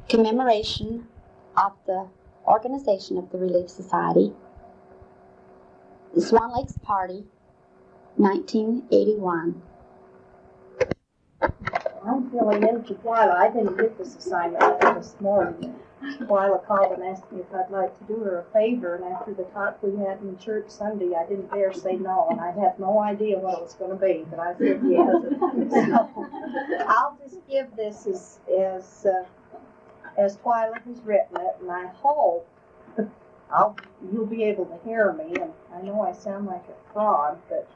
Commemoration of the organization of the Relief Society, the Swan Lake's Party, 1981. I'm filling in for Twyla. I didn't get this assignment until this morning. Twyla called and asked me if I'd like to do her a favor, and after the talk we had in church Sunday, I didn't dare say no, and I had no idea what it was going to be, but I said yes. So I'll just give this as Twyla has written it, and I hope you'll be able to hear me, and I know I sound like a fraud, but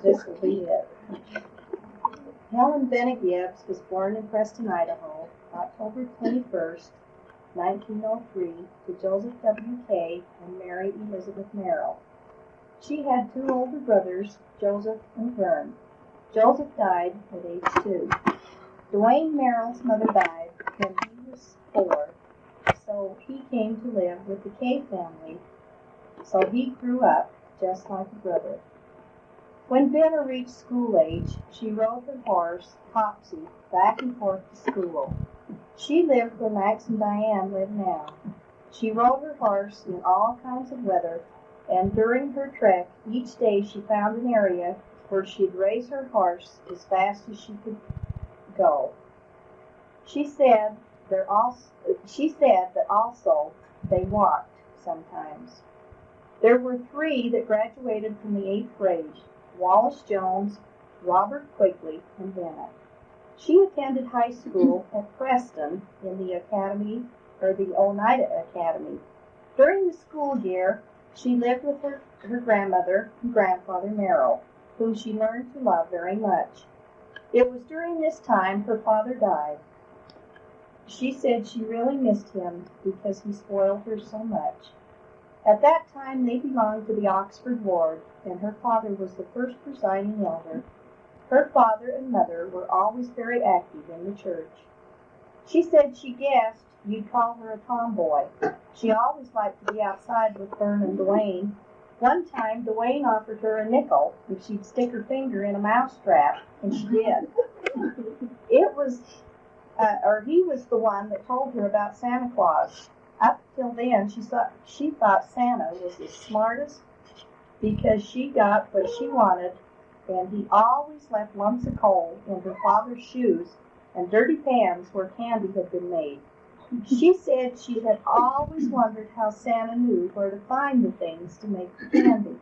this will be it. Helen Venna Gibbs was born in Preston, Idaho, October 21st, 1903, to Joseph W. Kay and Mary Elizabeth Merrill. She had two older brothers, Joseph and Vern. Joseph died at age 2. Dwayne Merrill's mother died when he was 4, so he came to live with the Kay family, so he grew up just like a brother. When Venna reached school age, she rode her horse, Topsy, back and forth to school. She lived where Max and Diane live now. She rode her horse in all kinds of weather, and during her trek, each day she found an area where she'd raise her horse as fast as she could go. She said that also they walked sometimes. There were 3 that graduated from the 8th grade: Wallace Jones, Robert Quigley, and Venna. She attended high school at Preston in the Oneida Academy. During the school year, she lived with her grandmother and grandfather Merrill, whom she learned to love very much. It was during this time her father died. She said she really missed him because he spoiled her so much. At that time, they belonged to the Oxford Ward, and her father was the first presiding elder. Her father and mother were always very active in the church. She said she guessed you'd call her a tomboy. She always liked to be outside with Vern and Dwayne. One time, Dwayne offered her a nickel if she'd stick her finger in a mousetrap, and she did. He was the one that told her about Santa Claus. Up till then, she thought Santa was the smartest because she got what she wanted, and he always left lumps of coal in her father's shoes and dirty pans where candy had been made. She said she had always wondered how Santa knew where to find the things to make the candy.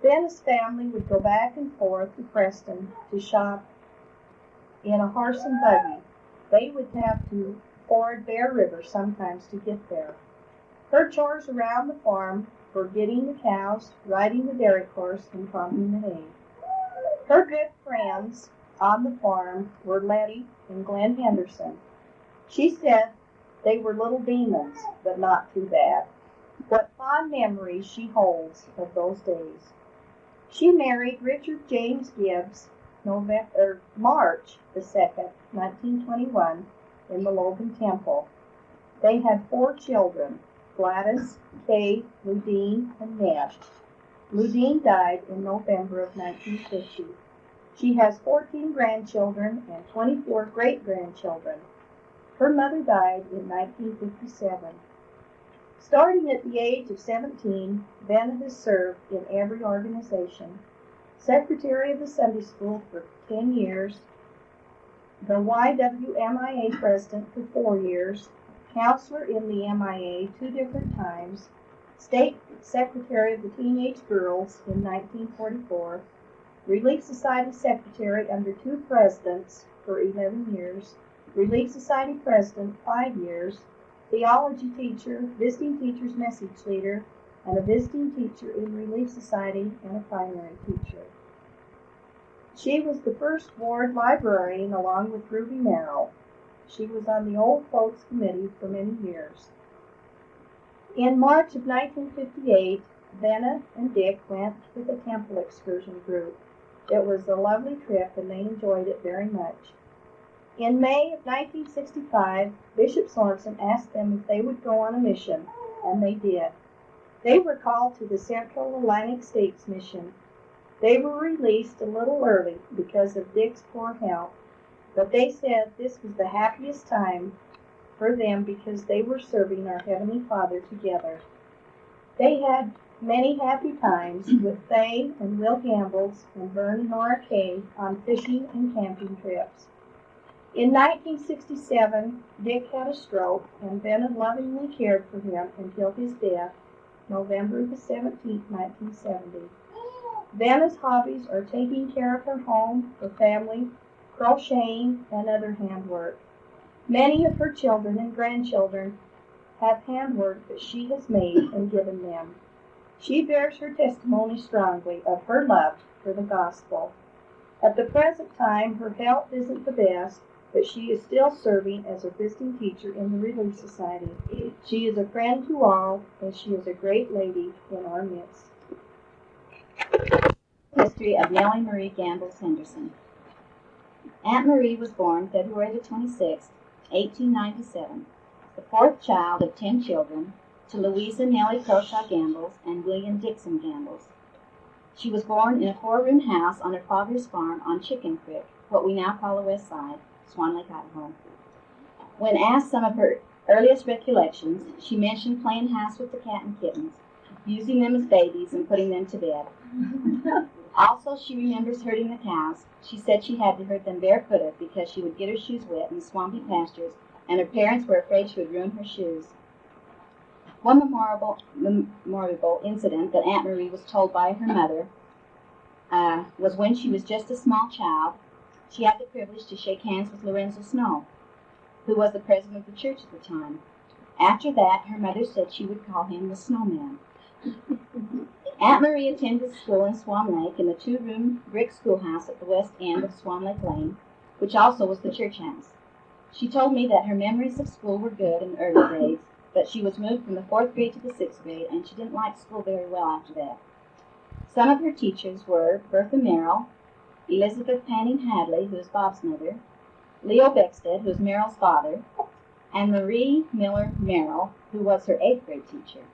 Venna's family would go back and forth to Preston to shop in a horse and buggy. They would have to ford Bear River sometimes to get there. Her chores around the farm were getting the cows, riding the dairy horse, and pumping the hay. Her good friends on the farm were Letty and Glenn Henderson. She said they were little demons, but not too bad. What fond memories she holds of those days. She married Richard James Gibbs March the 2nd, 1921, in the Logan Temple. They had 4 children, Gladys, Kay, Ludine, and Ned. Ludine died in November of 1950. She has 14 grandchildren and 24 great-grandchildren. Her mother died in 1957. Starting at the age of 17, Venna has served in every organization. Secretary of the Sunday School for 10 years, the YWMIA president for 4 years, counselor in the MIA 2 different times, state secretary of the Teenage Girls in 1944, Relief Society secretary under 2 presidents for 11 years, Relief Society president 5 years, theology teacher, visiting teacher's message leader, and a visiting teacher in Relief Society and a primary teacher. She was the first ward librarian along with Ruby Merrill. She was on the Old Folks Committee for many years. In March of 1958, Venna and Dick went with a temple excursion group. It was a lovely trip and they enjoyed it very much. In May of 1965, Bishop Sorensen asked them if they would go on a mission, and they did. They were called to the Central Atlantic States Mission. They were released a little early because of Dick's poor health. But they said this was the happiest time for them because they were serving our Heavenly Father together. They had many happy times with Faye and Will Gambles and Vern and Nora Kay on fishing and camping trips. In 1967, Dick had a stroke, and Ben had lovingly cared for him until his death, November the 17th, 1970. Vanna's hobbies are taking care of her home, her family, crocheting, and other handwork. Many of her children and grandchildren have handwork that she has made and given them. She bears her testimony strongly of her love for the gospel. At the present time, her health isn't the best, but she is still serving as a visiting teacher in the Relief Society. She is a friend to all, and she is a great lady in our midst. History of Nellie Marie Gambles Henderson. Aunt Marie was born February the 26th, 1897, the fourth child of 10 children, to Louisa Nellie Croshaw Gambles and William Dixon Gambles. She was born in a 4-room house on her father's farm on Chicken Creek, what we now call the West Side, Swan Lake, Idaho. When asked some of her earliest recollections, she mentioned playing house with the cat and kittens, using them as babies and putting them to bed. Also, she remembers herding the cows. She said she had to herd them barefooted because she would get her shoes wet in the swampy pastures, and her parents were afraid she would ruin her shoes. One memorable incident that Aunt Marie was told by her mother was when she was just a small child. She had the privilege to shake hands with Lorenzo Snow, who was the president of the church at the time. After that, her mother said she would call him the Snowman. Aunt Marie attended school in Swan Lake in the 2-room brick schoolhouse at the west end of Swan Lake Lane, which also was the church house. She told me that her memories of school were good in the early days, but she was moved from the 4th grade to the 6th grade, and she didn't like school very well after that. Some of her teachers were Bertha Merrill, Elizabeth Panning Hadley, who is Bob's mother, Leo Beckstead, who is Merrill's father, and Marie Miller Merrill, who was her 8th grade teacher.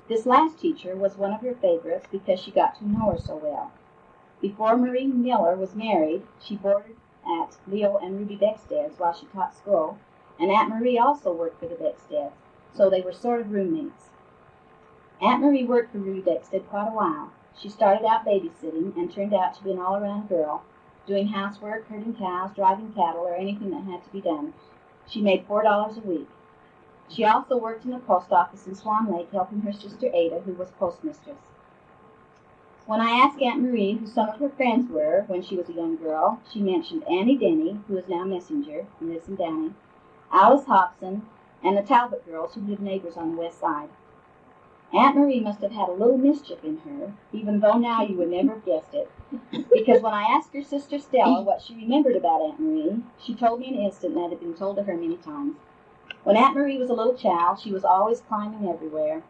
This last teacher was one of her favorites because she got to know her so well. Before Marie Miller was married, she boarded at Leo and Ruby Beckstead's while she taught school, and Aunt Marie also worked for the Becksteads, so they were sort of roommates. Aunt Marie worked for Ruby Beckstead quite a while. She started out babysitting and turned out to be an all-around girl, doing housework, herding cows, driving cattle, or anything that had to be done. She made $4 a week. She also worked in the post office in Swan Lake, helping her sister Ada, who was postmistress. When I asked Aunt Marie who some of her friends were when she was a young girl, she mentioned Annie Denny, who is now messenger and lives in Downey, Alice Hobson, and the Talbot girls who lived neighbors on the west side. Aunt Marie must have had a little mischief in her, even though now you would never have guessed it, because when I asked her sister Stella what she remembered about Aunt Marie, she told me an incident that had been told to her many times. When Aunt Marie was a little child, she was always climbing everywhere,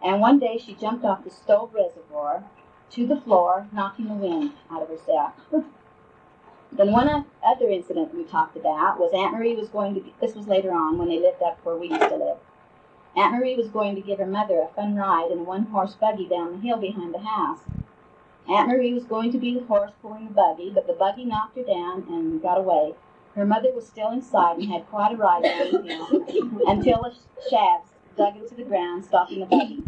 and one day she jumped off the stove reservoir to the floor, knocking the wind out of herself. Then one other incident we talked about was Aunt Marie was going to, this was later on when they lived up where we used to live. Aunt Marie was going to give her mother a fun ride in a 1-horse buggy down the hill behind the house. Aunt Marie was going to be the horse pulling the buggy, but the buggy knocked her down and got away. Her mother was still inside and had quite a ride down the hill until the shafts dug into the ground, stopping the buggy.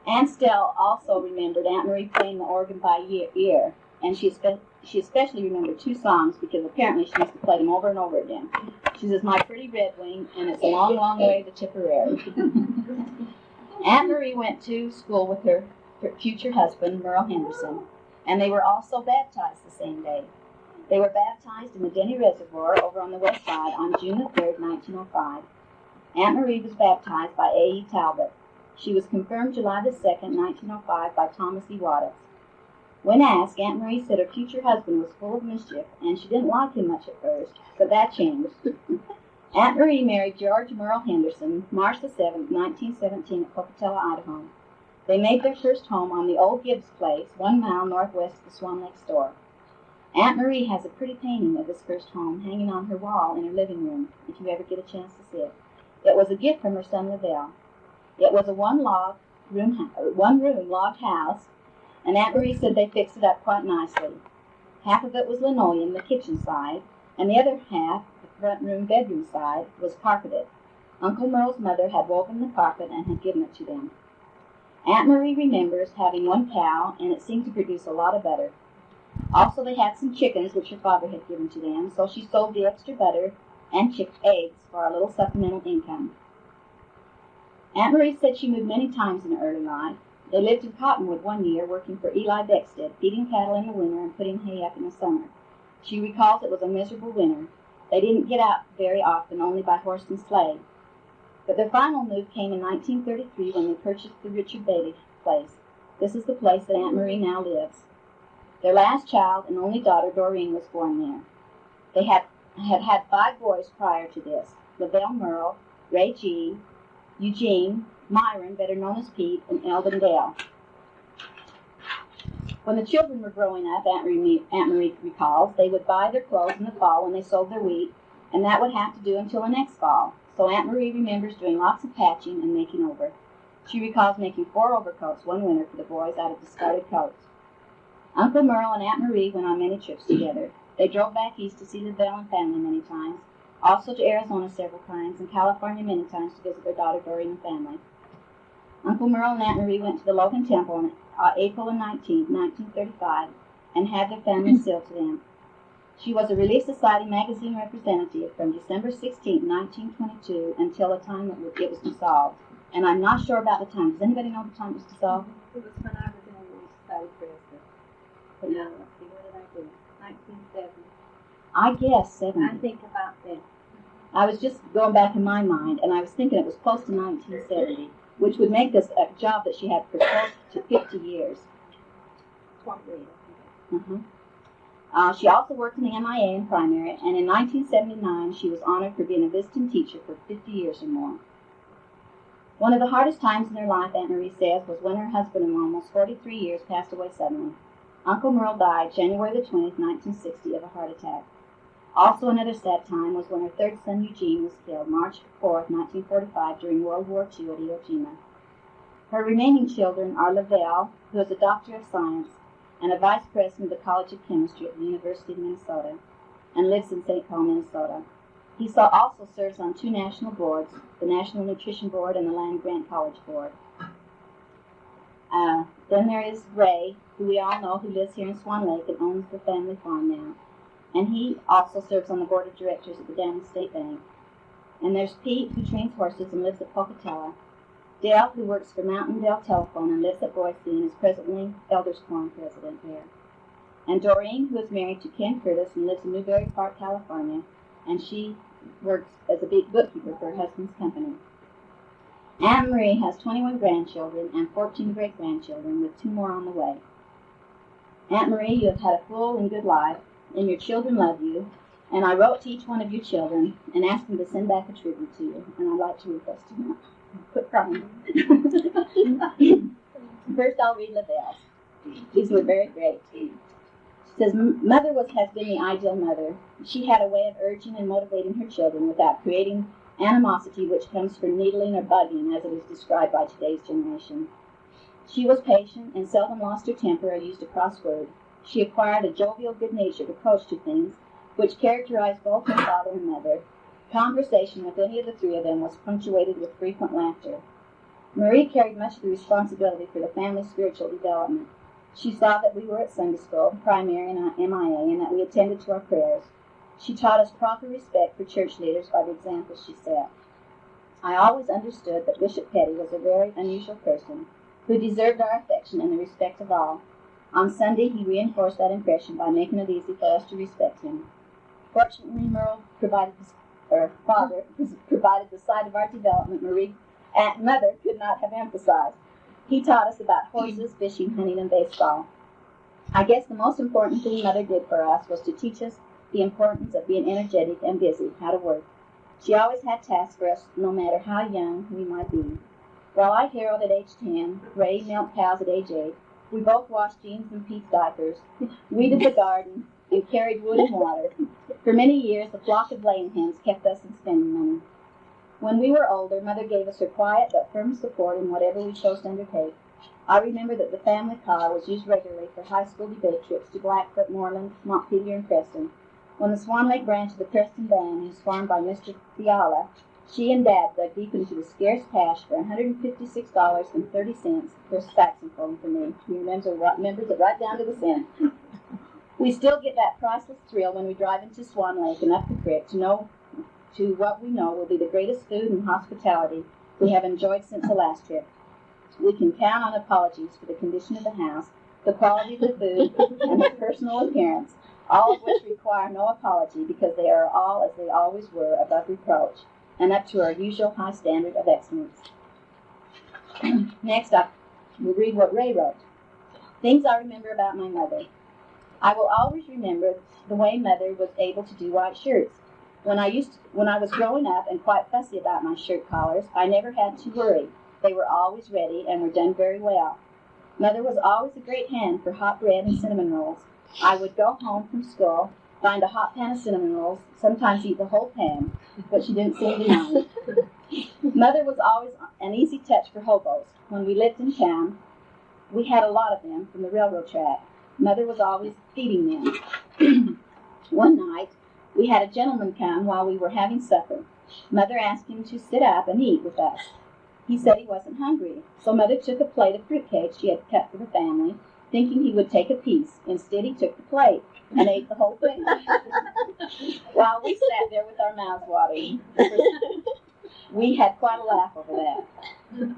Aunt Stell also remembered Aunt Marie playing the organ by ear, and she especially remembered 2 songs because apparently she used to play them over and over again. She says, "My Pretty Red Wing," and "It's a Long, Long Way to Tipperary." Aunt Marie went to school with her future husband, Merle Henderson, and they were also baptized the same day. They were baptized in the Denny Reservoir over on the west side on June the 3rd, 1905. Aunt Marie was baptized by A.E. Talbot. She was confirmed July the 2nd, 1905 by Thomas E. Watts. When asked, Aunt Marie said her future husband was full of mischief, and she didn't like him much at first, but that changed. Aunt Marie married George Merle Henderson March the 7th, 1917 at Pocatello, Idaho. They made their first home on the old Gibbs place, 1 mile northwest of the Swan Lake store. Aunt Marie has a pretty painting of this first home hanging on her wall in her living room, if you ever get a chance to see it. It was a gift from her son Lavelle. It was a one-room log house, and Aunt Marie said they fixed it up quite nicely. Half of it was linoleum, the kitchen side, and the other half, the front room bedroom side, was carpeted. Uncle Merle's mother had woven the carpet and had given it to them. Aunt Marie remembers having one cow, and it seemed to produce a lot of butter. Also, they had some chickens, which her father had given to them, so she sold the extra butter and eggs for a little supplemental income. Aunt Marie said she moved many times in her early life. They lived in Cottonwood one year, working for Eli Beckstead, feeding cattle in the winter and putting hay up in the summer. She recalls it was a miserable winter. They didn't get out very often, only by horse and sleigh. But their final move came in 1933 when they purchased the Richard Bailey place. This is the place that Aunt Marie now lives. Their last child and only daughter, Doreen, was born there. They had 5 boys prior to this: Lavelle Merle, Ray G., Eugene, Myron, better known as Pete, and Eldon Dale. When the children were growing up, Aunt Marie recalls, they would buy their clothes in the fall when they sold their wheat, and that would have to do until the next fall. So Aunt Marie remembers doing lots of patching and making over. She recalls making 4 overcoats one winter for the boys out of discarded coats. Uncle Merle and Aunt Marie went on many trips together. They drove back east to see Lavelle and family many times, also to Arizona several times, and California many times to visit their daughter Doreen and family. Uncle Merle and Aunt Marie went to the Logan Temple on April 19, 1935, and had their family sealed to them. She was a Relief Society magazine representative from December 16, 1922, until the time that it was dissolved. And I'm not sure about the time. Does anybody know the time it was dissolved? It was when I was in the Relief Society president. But now, let's see, what did I do? 1970. I guess 70. I think about that. I was just going back in my mind, and I was thinking it was close to 1970, which would make this a job that she had for close to 50 years. 28. She also worked in the MIA in primary, and in 1979 she was honored for being a visiting teacher for 50 years or more. One of the hardest times in her life, Aunt Marie says, was when her husband of almost 43 years passed away suddenly. Uncle Merle died January the 20th, 1960, of a heart attack. Also another sad time was when her third son, Eugene, was killed March 4th, 1945, during World War II at Iwo Jima. Her remaining children are Lavelle, who is a doctor of science and a vice president of the College of Chemistry at the University of Minnesota, and lives in St. Paul, Minnesota. He also serves on 2 national boards, the National Nutrition Board and the Land Grant College Board. Then there is Ray, who we all know, who lives here in Swan Lake and owns the family farm now. And he also serves on the board of directors at the Downey State Bank. And there's Pete, who trains horses and lives at Pocatello. Dale, who works for Mountain Dale Telephone and lives at Boise and is presently Elders Quorum president there. And Doreen, who is married to Ken Curtis and lives in Newberry Park, California, and she works as a big bookkeeper for her husband's company. Aunt Marie has 21 grandchildren and 14 great-grandchildren, with 2 more on the way. Aunt Marie, you have had a full and good life, and your children love you, and I wrote to each one of your children and asked them to send back a tribute to you, and I'd like to read those to you. Quit crying. First, I'll read Lavelle's. These were very great. She says, Mother has been the ideal mother. She had a way of urging and motivating her children without creating animosity which comes from needling or bugging, as it is described by today's generation. She was patient and seldom lost her temper or used a cross word. She acquired a jovial, good-natured approach to things which characterized both her father and mother. Conversation with any of the 3 of them was punctuated with frequent laughter. Marie carried much of the responsibility for the family's spiritual development. She saw that we were at Sunday school, primary and MIA, and that we attended to our prayers. She taught us proper respect for church leaders by the example she set. I always understood that Bishop Petty was a very unusual person who deserved our affection and the respect of all. On Sunday, he reinforced that impression by making it easy for us to respect him. Fortunately, Merle father provided the side of our development Mother could not have emphasized. He taught us about horses, fishing, hunting, and baseball. I guess the most important thing Mother did for us was to teach us the importance of being energetic and busy, how to work. She always had tasks for us, no matter how young we might be. While I harrowed at age 10, Ray milked cows at age 8, we both washed Jean's and Pete's diapers, weeded the garden, and carried wood and water. For many years, the flock of laying hens kept us in spending money. When we were older, Mother gave us her quiet but firm support in whatever we chose to undertake. I remember that the family car was used regularly for high school debate trips to Blackfoot, Moreland, Montpelier, and Preston. When the Swan Lake branch of the Preston Band was formed by Mr. Fiala, she and Dad dug deep into the scarce cash for $156.30 for saxophone for me. He remembers it right down to the cent. We still get that priceless thrill when we drive into Swan Lake and up the creek to what we know will be the greatest food and hospitality we have enjoyed since the last trip. We can count on apologies for the condition of the house, the quality of the food, and the personal appearance, all of which require no apology because they are all, as they always were, above reproach, and up to our usual high standard of excellence. Next up, we'll read what Ray wrote. Things I remember about my mother. I will always remember the way Mother was able to do white shirts. When I was growing up and quite fussy about my shirt collars, I never had to worry. They were always ready and were done very well. Mother was always a great hand for hot bread and cinnamon rolls. I would go home from school, find a hot pan of cinnamon rolls, sometimes eat the whole pan, but she didn't seem to mind. Mother was always an easy touch for hobos. When we lived in town, we had a lot of them from the railroad track. Mother was always feeding them. One night, we had a gentleman come while we were having supper. Mother asked him to sit up and eat with us. He said he wasn't hungry, so Mother took a plate of fruitcake she had cut for the family, thinking he would take a piece. Instead, he took the plate and ate the whole thing. While we sat there with our mouths watering, we had quite a laugh over that.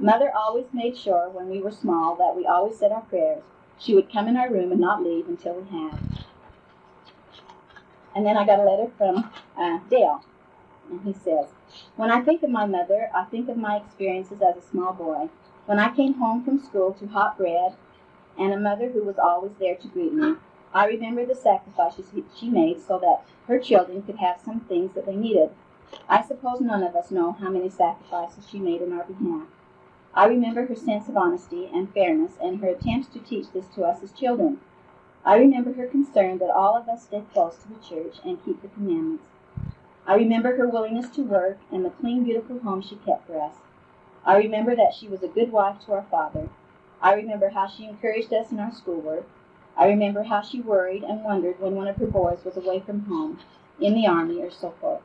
Mother always made sure when we were small that we always said our prayers. She would come in our room and not leave until we had. And then I got a letter from Dale, and he says, when I think of my mother, I think of my experiences as a small boy. When I came home from school to hot bread and a mother who was always there to greet me, I remember the sacrifices she made so that her children could have some things that they needed. I suppose none of us know how many sacrifices she made on our behalf. I remember her sense of honesty and fairness and her attempts to teach this to us as children. I remember her concern that all of us stay close to the church and keep the commandments. I remember her willingness to work and the clean, beautiful home she kept for us. I remember that she was a good wife to our father. I remember how she encouraged us in our schoolwork. I remember how she worried and wondered when one of her boys was away from home, in the army or so forth.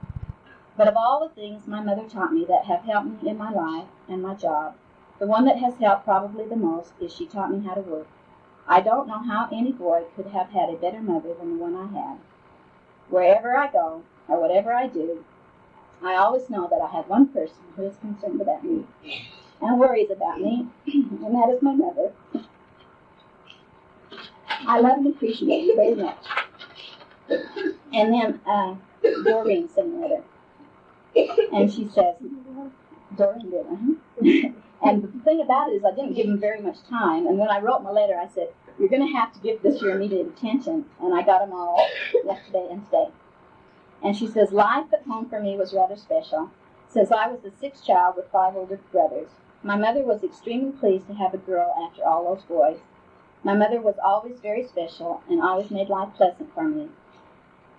But of all the things my mother taught me that have helped me in my life and my job, the one that has helped probably the most is she taught me how to work. I don't know how any boy could have had a better mother than the one I had. Wherever I go, or whatever I do, I always know that I have one person who is concerned about me and worries about me, and that is my mother. I love and appreciate you very much. And then Doreen sent a letter, and she says, Doreen did, And the thing about it is I didn't give him very much time, and when I wrote my letter, I said, you're going to have to give this your immediate attention, and I got them all yesterday and today. And she says, life at home for me was rather special, since I was the sixth child with 5 older brothers. My mother was extremely pleased to have a girl after all those boys. My mother was always very special and always made life pleasant for me.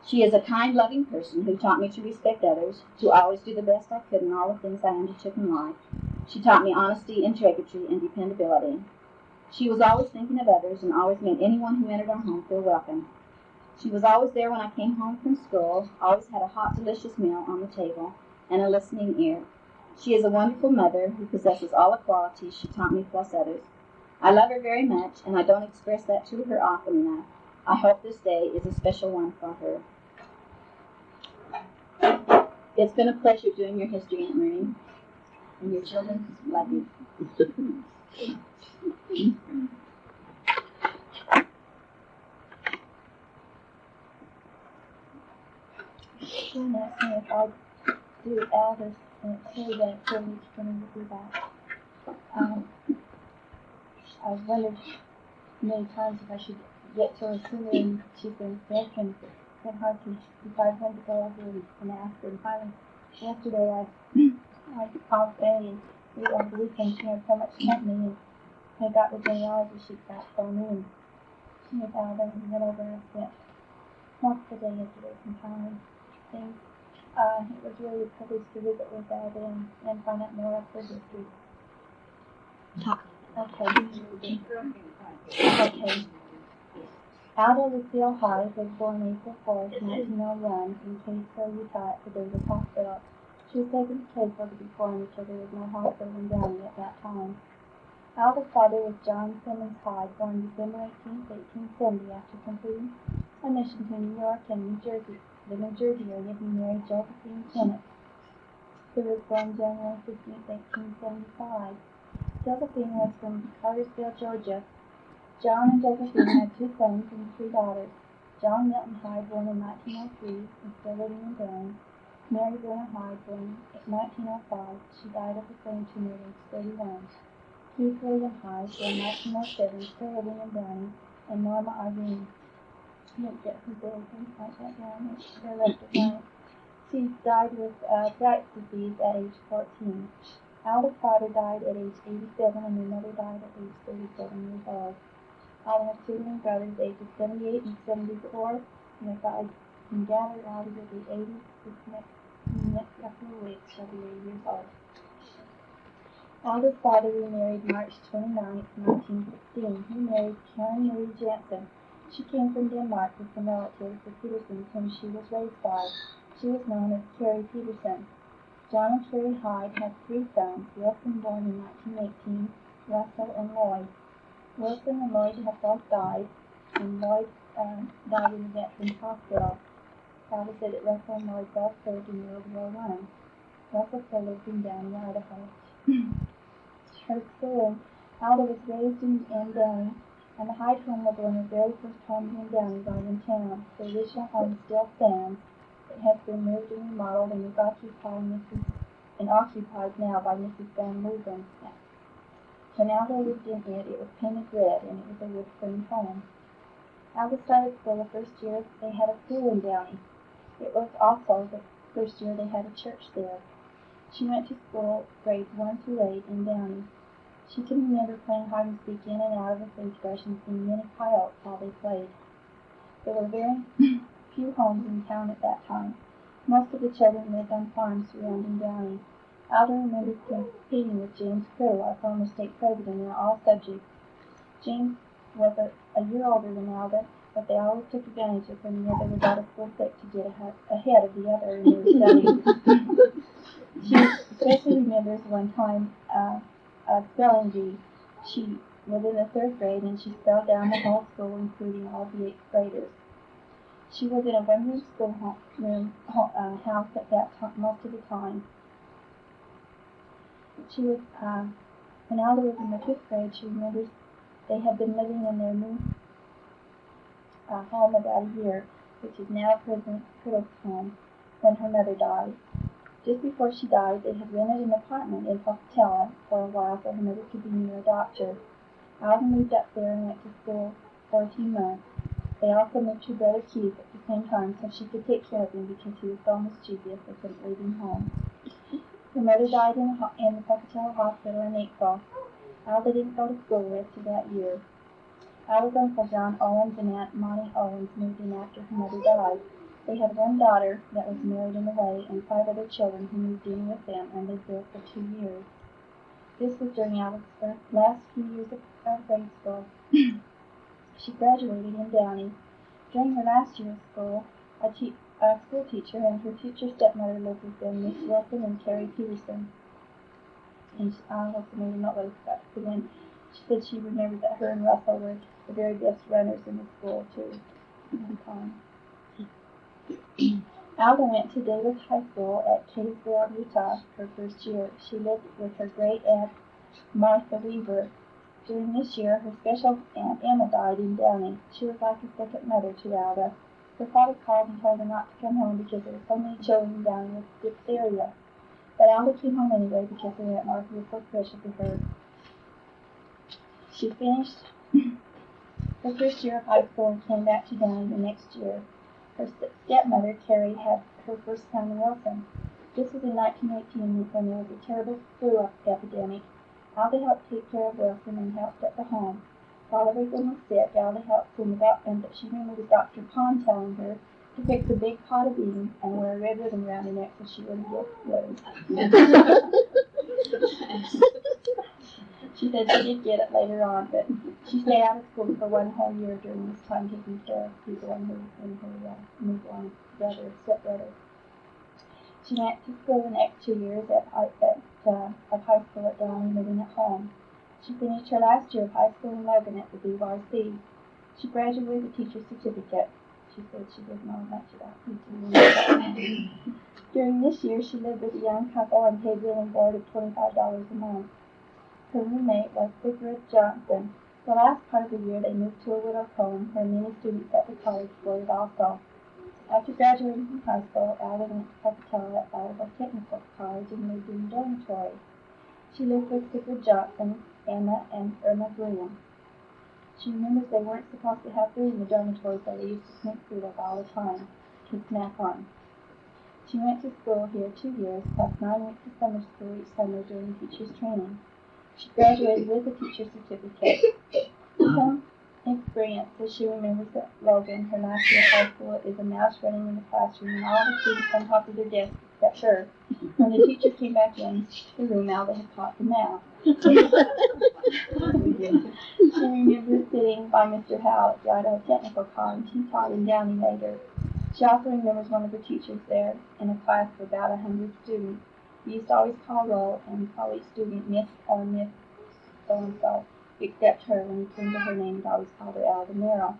She is a kind, loving person who taught me to respect others, to always do the best I could in all the things I undertook in life. She taught me honesty, integrity, and dependability. She was always thinking of others and always made anyone who entered our home feel welcome. She was always there when I came home from school, always had a hot, delicious meal on the table, and a listening ear. She is a wonderful mother who possesses all the qualities she taught me plus others. I love her very much, and I don't express that to her often enough. I hope this day is a special one for her. It's been a pleasure doing your history, Aunt Marie, and your children love you. She asked me if I'd do Elvis and say that for me to do that. I've wondered many times if I should get to her sooner, and she's been sick, and it's been hard to decide when to go over and ask her. And finally, yesterday I called Betty, and over the weekend she had so much company, and I got the genealogy sheet back from me, and she had all that, and went over and spent most of the day yesterday compiling things. It was really a privilege to visit with Elda and find out more of her history. Okay. Okay. Alda Lucille Hyde was born April 4th, 1901, in Kaysville, Utah, at the Davis Hospital. She was taken to Kaysville to be quarantined until there was no hospital in Downey at that time. Alda's father was John Simmons Hyde, born December 18, 1870, after completing a mission to New York and New Jersey. The New Jersey area, he married Josephine Tennant, who was born January 15, 1875. Josephine was from Cartersville, Georgia. John and Josephine had 2 sons and 3 daughters. John Milton Hyde, born in 1903, is still living in Downey. Mary Venna Hyde, born in 1905. She died of the same tumor at age 31. Keith William Hyde, born 1907, still living in Downey. And Norma Irene. I didn't get her birth and write that down. They're left behind. She died with Bright's disease at age 14. Alda's father died at age 87 and her mother died at age 37 years old. Alda has 2 little brothers, ages 78 and 74, and if I can gather, Alda will be 80 in the next couple of weeks. She'll be 80 years old. Alda's father remarried March 29, 1916. He married Karen Marie Jansen. She came from Denmark with some relatives, the Petersons, whom she was raised by. She was known as Carrie Peterson. John and Carrie Hyde had 3 sons, Wilson, born in 1918, Russell, and Lloyd. Wilson and Lloyd have both died, and Lloyd died in the Veterans Hospital. Alda said that Russell and Lloyd both served in World War I. Russell still lives in Downey, Idaho. Her schooling. Alda was raised in Downey, and the Hyde home was one of the very first homes in Downey right in town. The original home still stands. It has been moved and remodeled and is occupied now by Mrs. Van Leuven. When Alda lived in it, it was painted red, and it was a wood frame home. Alda started school the first year they had a school in Downey. It was also the first year they had a church there. She went to school grades 1 through 8 in Downey. She can remember playing hide and seek in and out of the sagebrush and seeing many coyotes while they played. There were very few homes in town at that time. Most of the children lived on farms surrounding Downey. Alda remembers competing with James Crow, our former state president, in all subjects. James was a year older than Alda, but they always took advantage of him whenever they got a school sick to get ahead of the other in their studies. She especially remembers one time a spelling bee. She was in the 3rd grade and she spelled down the whole school, including all the 8th graders. She was in a one-room house at that time, most of the time. She was, when Alda was in the 5th grade, she remembers they had been living in their new home about a year, which is now President Crittle's home, when her mother died. Just before she died, they had rented an apartment in Pocatello for a while so her mother could be near a doctor. Alda moved up there and went to school for a few months. They also moved to Brother Keith at the same time so she could take care of him because he was so mischievous they couldn't leave him home. Her mother died in the Pocatello Hospital in April. Alda didn't go to school the rest of that year. Alda's Uncle John Owens and Aunt Monty Owens moved in after her mother died. They had 1 daughter that was married in a way and 5 other children who moved in with them and lived there for 2 years. This was during Alda's last few years of grade school. She graduated in Downey. During her last year of school, a school teacher and her future stepmother lived with them, Miss Wilson and Carrie Peterson. And I also made a note of that. So then she said she remembered that her and Russell were the very best runners in the school, too, at one time. Alda went to Davis High School at Kaysville, Utah, her first year. She lived with her great-aunt, Martha Weaver. During this year, her special Aunt Emma died in Downey. She was like a second mother to Alda. Her father called and told her not to come home because there were so many children in Downey with diphtheria. But Alda came home anyway because her Aunt Martha was so special to her. She finished her first year of high school and came back to Downey the next year. Her stepmother, Carrie, had her first son, Wilson. This was in 1918 when there was a terrible flu epidemic. Alda helped take care of Wilson and helped at the home. While everyone was sick, Alda helped clean it up, and she remembered Dr. Pond telling her to fix a big pot of beans and wear a red ribbon around her neck so she wouldn't get flu. She said she did get it later on, but She stayed out of school for 1 whole year during this time, taking care of people and her newborn stepbrother. She went to school the next 2 years of high school at Downey, living at home. She finished her last year of high school in Logan at the BYC. She graduated with a teacher's certificate. She said she didn't know much about teaching. During this year, she lived with a young couple and paid room and board of $25 a month. Her roommate was Sigrid Johnson. The last part of the year, they moved to a widow's home where many students at the college boarded also. After graduating from high school, Alva went to Pocatello at Alva Technical College and lived in a dormitory. She lived with Sigrid Johnson, Emma, and Irma Graham. She remembers they weren't supposed to have food in the dormitory, so they used to sneak food up all the time to snack on. She went to school here 2 years, plus 9 weeks of summer school each summer during teacher's training. She graduated with a teacher's certificate. Some experiences she remembers at Logan, her last year of high school, is a mouse running in the classroom and all the students on top of their desks except her. When the teacher came back in the room, Alva had caught the mouse. She remembers sitting by Mr. Howe at the Idaho Technical College. He taught in Downey later. She also remembers one of her teachers there in a class of about 100 students. He used to always call roll and call each student Miss or Miss so-and-so, except her. When he came to her name, he always called her Alva Merrill.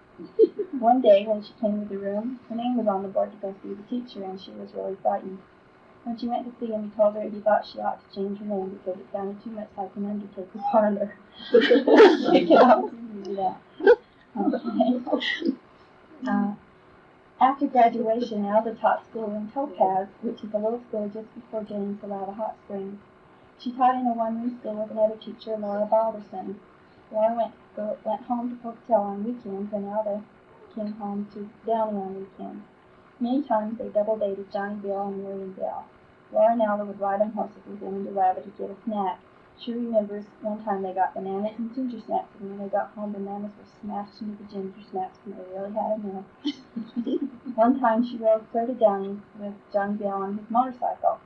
One day, when she came to the room, her name was on the board to go see the teacher, and she was really frightened. When she went to see him, he told her he thought she ought to change her name because it sounded too much like an undertaker's parlor. She could always do that. Okay. After graduation, Alva taught school in Topaz, which is a little school just before getting to Lava Hot Springs. She taught in a one-room school with another teacher, Laura Balderson. Laura went home to Pocatello on weekends, and Alva came home to Downey on weekends. Many times they double-dated Johnny Bill and Miriam Bill. Laura and Alva would ride on horses with them into Lava to get a snack. She remembers one time they got bananas and ginger snaps, and when they got home, bananas were smashed into the ginger snaps, and they really had enough. One time she rode clear to Downey with Johnny Bill on his motorcycle.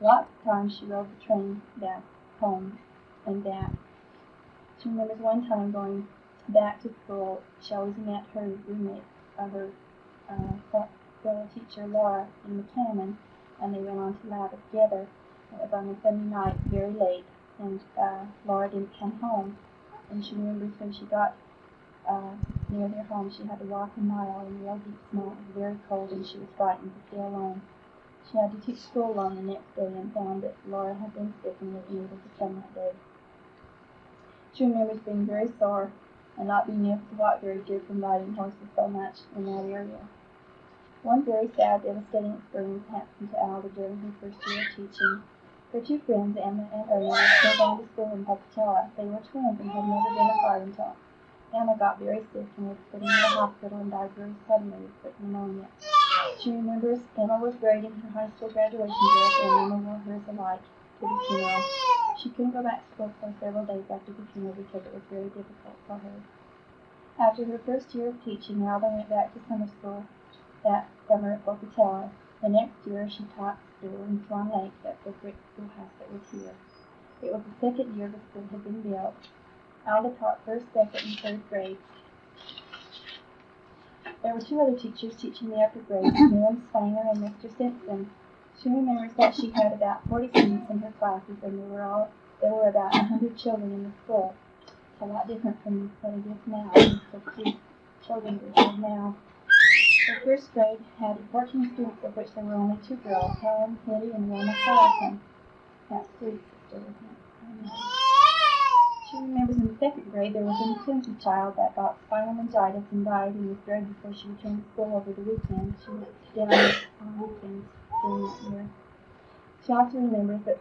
Lots of times she rode the train back home and back. She remembers one time going back to school. She always met her roommate, her teacher Laura in McCammon, and they went on to Lava together. It was on a Sunday night, very late, and Laura didn't come home. And she remembers when she got near their home, she had to walk a mile in real deep snow. It was very cold, and she was frightened to stay alone. She had to teach school alone the next day and found that Laura had been sick and wasn't able to come that day. She remembers being very sore and not being able to walk very good from riding horses so much in that area. One very sad, devastating experience happened to Alva during her first year of teaching. Her two friends, Emma and Irma, were still going to school in Pocatello. They were twins and had never been apart until Emma got very sick and was put in the hospital and died very suddenly with pneumonia. She remembers Emma was buried in her high school graduation dress, and Emma wore hers alike to the funeral. She couldn't go back to school for several days after the funeral because it was very difficult for her. After her first year of teaching, Alva went back to summer school that summer at Pocatello. The next year, she taught school in Swan Lake at the brick schoolhouse that was here. It was the second year the school had been built. Alva taught first, second, and third grade. There were two other teachers teaching the upper grades, Miriam Sanger and Mr. Simpson. She remembers that she had about 40 students in her classes, and there were about 100 children in the school. It's a lot different from what it is now. So few children we have now. The first grade had 14 students, of which there were only 2 girls, Helen, Hetty, and Wilma Carlson. That's 3 sisters, isn't it? She remembers in the second grade there was an intensive child that got spinal meningitis and died and was buried before she returned to school over the weekend. She went down on weekends during that year. She also remembers that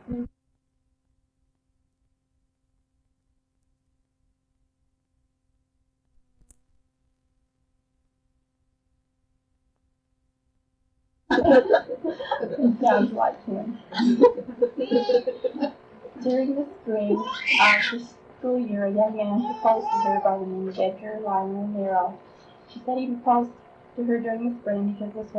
it sounds like him. During the spring of the school year, a young man proposed to her by the name of Edgar Lionel Merrill. She said he proposed to her during the spring because it was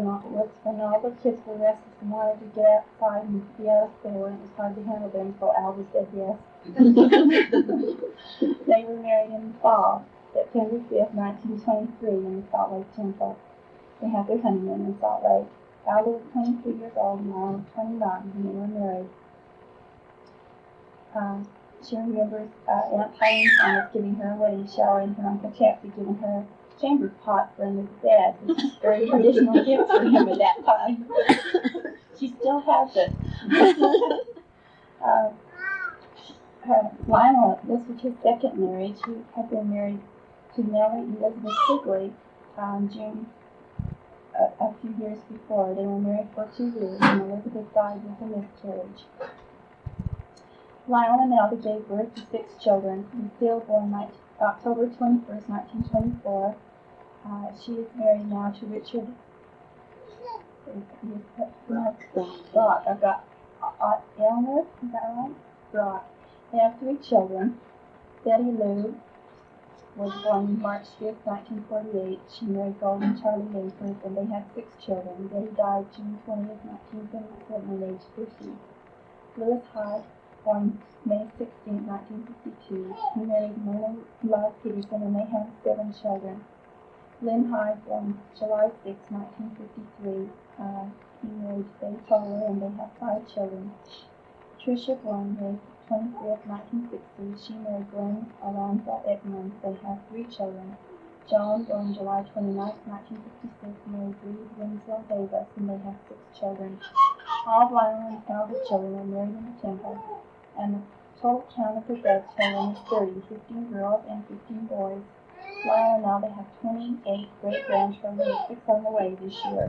when all the kids were restless and wanted to get outside and be out of school, and it was hard to handle them, so Alva said yes. They were married in the fall. September 5th, 1923, in the Salt Lake Temple. They had their honeymoon in Salt Lake. Alda was 23 years old and Lyle was 29 when they were married. She remembers Aunt Helen Thomas giving her a wedding shower and her Uncle Chappie giving her a chamber pot for under the bed, which is very traditional gift for him at that time. She still has it. Lionel, this was his second marriage. He had been married to Nellie Elizabeth Quigley June a few years before. They were married for 2 years, and Elizabeth died with a miscarriage. Lionel and Alda gave birth to 6 children. Lucille born October 21st, 1924. She is married now to Richard Brock. I've got Elmer, is that right? Brock. They have 3 children. Betty Lou was born March 5th, 1948. She married Golden Charlie Langford, and they had 6 children. Betty died June 20th, 1977, at age 50. Louis Hyde, born May 16th, 1952. He married Mona Love Peterson, and they had 7 children. Lynn Hyde, born July 6, 1953. He married Faye Fowler, and they have 5 children. Tricia, born May 25th, 1960. She married Glenn Alonzo Ekman. They have 3 children. Joan, born July 29th, 1956, married Reed Winslow Davis, and they have 6 children. All of Lionel and Alda's children were married in the temple, and the total count of their grandchildren is 30, 15 girls and 15 boys. Lionel and Alda have 28 great-grandchildren, with 6 on the way this year.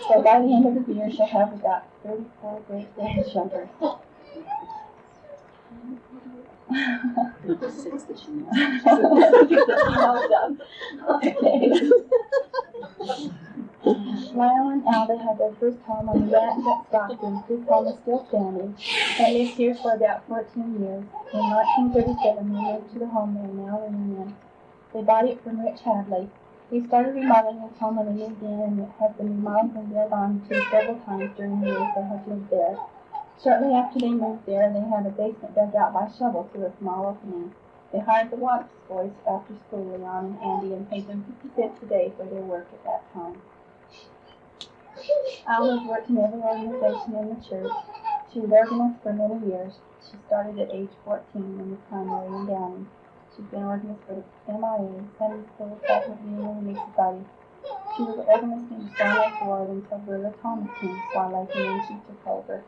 So by the end of the year, she'll have about 34 great-grandchildren. The 6 that she knows. Lionel and Alda had their first home on the ranch at Stockton. This home is still standing. They lived here for about 14 years. In 1937, they moved to the home they are now living in. They bought it from Rich Hadley. They started remodeling his home when they moved in, and it has been remodeled and built on to several times during the years they have lived there. Shortly after they moved there, they had a basement dug out by shovel through a small opening. They hired the Watts boys after school, Leon and Andy, and paid them 50 cents a day for their work at that time. Alda has worked in every organization in the church. She was organist for many years. She started at age 14 in the primary in Downey. She's been organist for the MIA, Sunday School, Catholic Union, and Relief Society. She was an organist in Swan Lake Ward until Willa Thomas came to Swan Lake, and then she took over.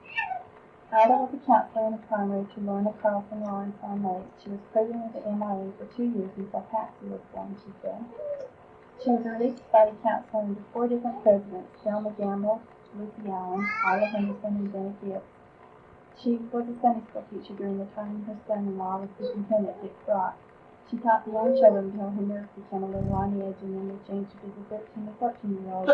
Alda was a counselor in the primary to Lorna Carlson Law in Swan Lake. She was president of the MIA for 2 years until Patsy was born, she said. She was a Relief Society counselor under 4 different presidents, Thelma Gamble, Lucy Allen, Isla Henderson, and Benny Gibbs. She was a Sunday school teacher during the time her son-in-law was Superintendent Dick Brock. She taught the young children until her nerves became a little on edge, and then they changed to the 13 to 14-year-olds.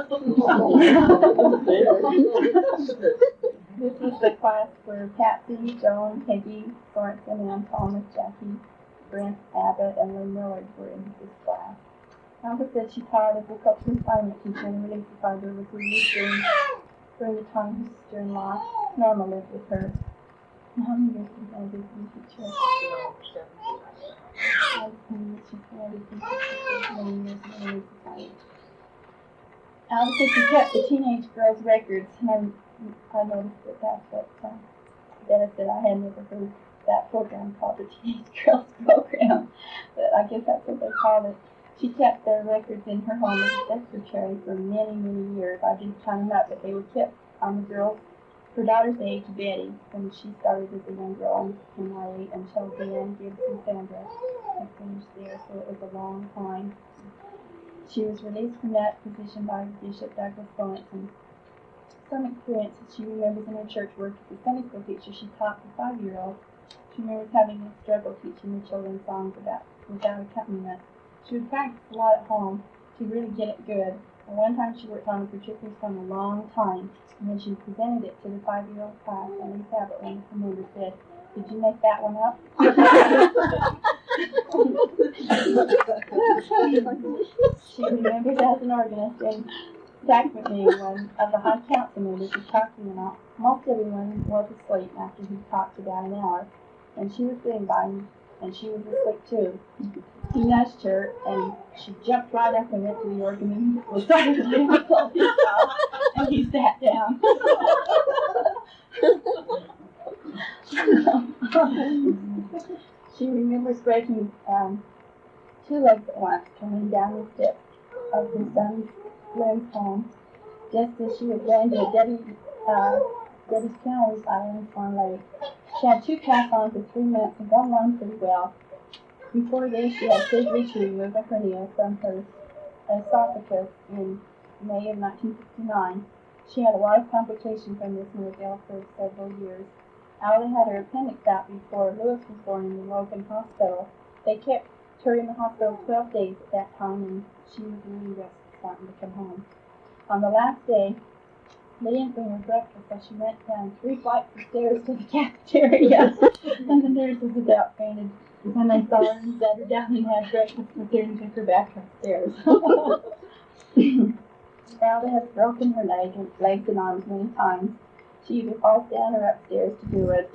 This was the class where Patsy, Joan, Peggy, Sorensen, Ann Thomas, Jackie, Brent Abbott, and Lynn Millard were in this class. Alda said she taught as a cultural refinement teacher in the Relief Society was released during the time her sister-in-law, Norma, lived with her. How many years did Alda be teacher? Alda said she kept the teenage girls' records, and I noticed that that's what Dennis said. I had never heard that program called the Teenage Girls Program, but I guess that's what they called it. She kept their records in her home as a secretary for many, many years. I didn't count them up, but they were kept on the girls. Her daughter's age, Betty, when she started as a young girl in MIA until Dan, Gibbs, and Sandra had finished there, so it was a long time. She was released from that position by Bishop Douglas Sorensen. Some experiences she remembers in her church work as a Sunday school teacher. She taught the 5-year-olds. She remembers having a struggle teaching the children songs without accompaniment. She would practice a lot at home to really get it good. And one time she worked on a particular song a long time, and when she presented it to the 5-year-old class on the Sabbath, one of the members said, "Did you make that one up?" She remembers as an organist in Sacrament meeting one of the High Council members was talking about most everyone was asleep after he talked about an hour, and she was sitting by and she was asleep too. He nudged her, and she jumped right up and went to the organ and was and he sat down. She remembers breaking two legs at once, coming down the steps of her son's Lynn's home, just as she was going to Debbie's piano recital in Swan Lake. She had two casts on for 3 months and got along pretty well. Before this, she had surgery to remove a hernia from her esophagus in May of 1969. She had a lot of complications from this ordeal for several years. Alda had her appendix out before Lewis was born in the Logan Hospital. They kept her in the hospital 12 days at that time, and she was really restless wanting to come home. On the last day, they didn't bring her breakfast, so she went down 3 flights of stairs to the cafeteria, and the nurses about fainted when they saw her and sat her down and had breakfast with her and took her back upstairs. Alda has broken her legs and arms many times. She either falls down or upstairs to do it.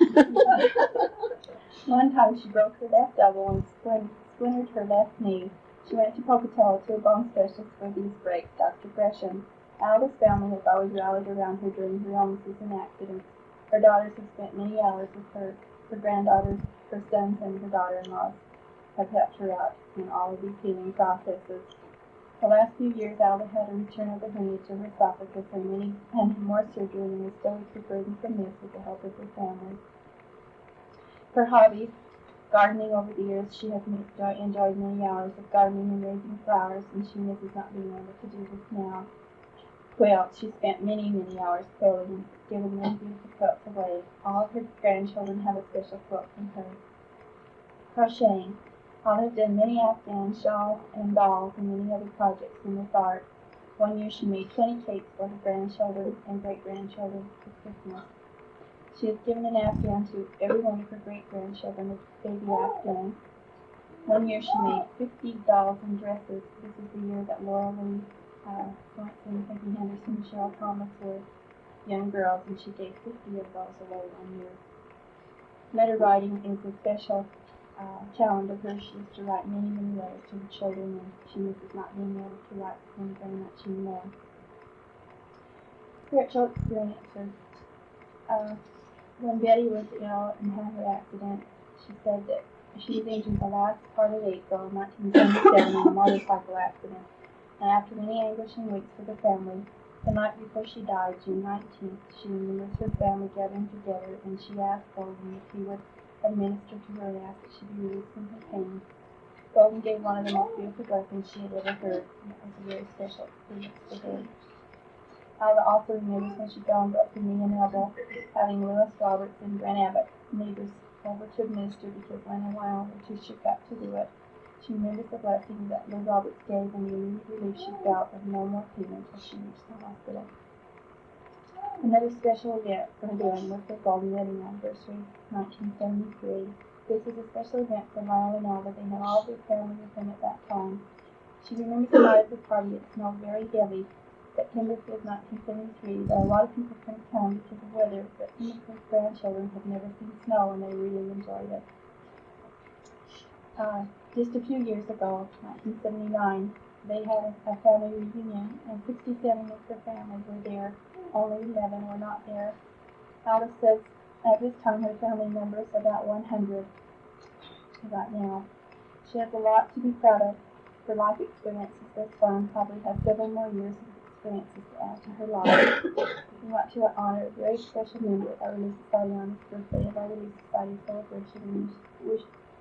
One time she broke her left elbow and splintered her left knee. She went to Pocatello to a bone specialist for these breaks, Dr. Gresham. Alda's family has always rallied around her during her illnesses and accidents. Her daughters have spent many hours with her. Her granddaughters, her sons, and her daughter-in-laws have helped her out in all of these healing processes. The last few years, Alda had a return of the hernia to her esophagus and more surgery, and is still recuperating from this with the help of her family. Her hobbies: gardening. Over the years, she has enjoyed many hours of gardening and raising flowers, and she misses not being able to do this now. Quilts. She spent many, many hours quilting and giving many beautiful quilts away. All of her grandchildren have a special quilt from her. Crocheting. Alda has done many Afghan shawls and dolls and many other projects in this art. One year she made 20 cakes for her grandchildren and great-grandchildren for Christmas. She has given an Afghan to every one of her great-grandchildren, a baby Afghan. One year she made 50 dolls and dresses. This is the year that Laura Lee Swanson, Peggy Henderson, and Cheryl Thomas were young girls, and she gave 50 of those away one year. Letter writing is a special talent of hers. She used to write many, many letters to her children, and she misses not being able to write them very much anymore. Spiritual experiences. When Betty was ill and had her accident, she said that she was injured the last part of April 1977 in a motorcycle accident. And after many anguishing weeks for the family, the night before she died, June 19th, she remembers her family gathering together, and she asked Golden if he would administer to her and asked that she be released from her pain. Golden gave one of the most beautiful blessings she had ever heard, and it was a very special experience for her. Alda also remembers when she fell and broke her knee and elbow, having Lewis Roberts and Grant Abbott, neighbors, over to administer because Lynn and Lyle were too shook up to do it. She remembers the blessing that Lou Roberts gave and the immediate relief she felt of no more pain until she reached the hospital. Another special event for them was their golden wedding anniversary, 1973. This was a special event for Lyle and Alda. They had all of their family with them at that time. She remembers the night of the party. It snowed very heavy. September 5th, 1973, that a lot of people couldn't come because of weather, but some of her grandchildren had never seen snow and they really enjoyed it. Just a few years ago, 1979, they had a family reunion, and 67 of her family were there. Only 11 were not there. Alda says at this time her family numbers about 100 right now. She has a lot to be proud of. Her life experiences thus far and probably has several more years of experiences to add to her life. We want to honor a very special member of our Relief Society on this birthday of our Relief Society celebration, and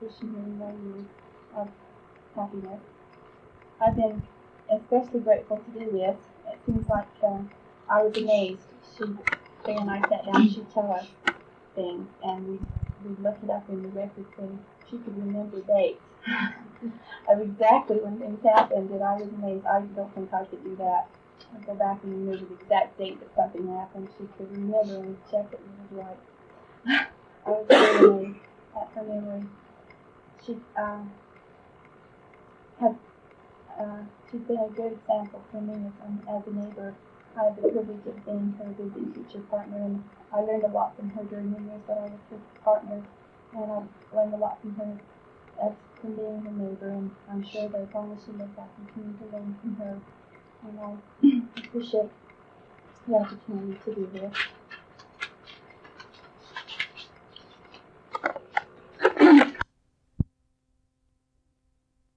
wishing her many years of happiness. I've been especially grateful to do this. It seems like I was amazed. Faye and I sat down, she'd tell us things, and we'd look it up in the records, and she could remember dates of exactly when things happened, and I was amazed. I don't think I could do that. I'd go back and remember the exact date that something happened. She could remember and check it, and it was right. I was very amazed at her memory. She's been a good example for me as a neighbor. I had the privilege of being her visiting teacher partner, and I learned a lot from her during the years that I was her partner, and I learned a lot from her That's from being her neighbor, and I'm sure that as long as she lives, I continue to learn from her. And I appreciate the opportunity to do this.